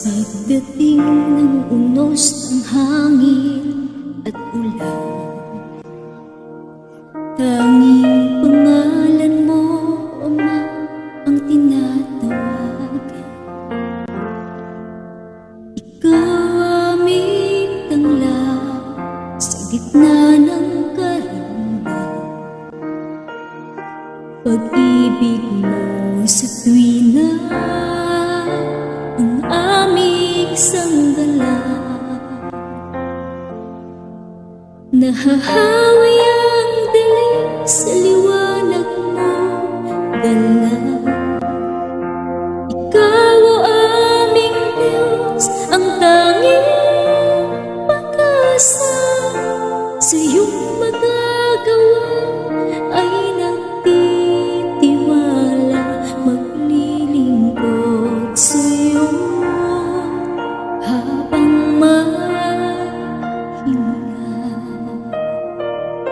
Pagdating ng unos ng hangin at ulan, tanging pangalan mo, Ama, ang tinatawagan. Ikaw aming tanglad sa gitna ng karamdaman. Pag-ibig mo sa tuwina ang aming sanggala. Nahahawi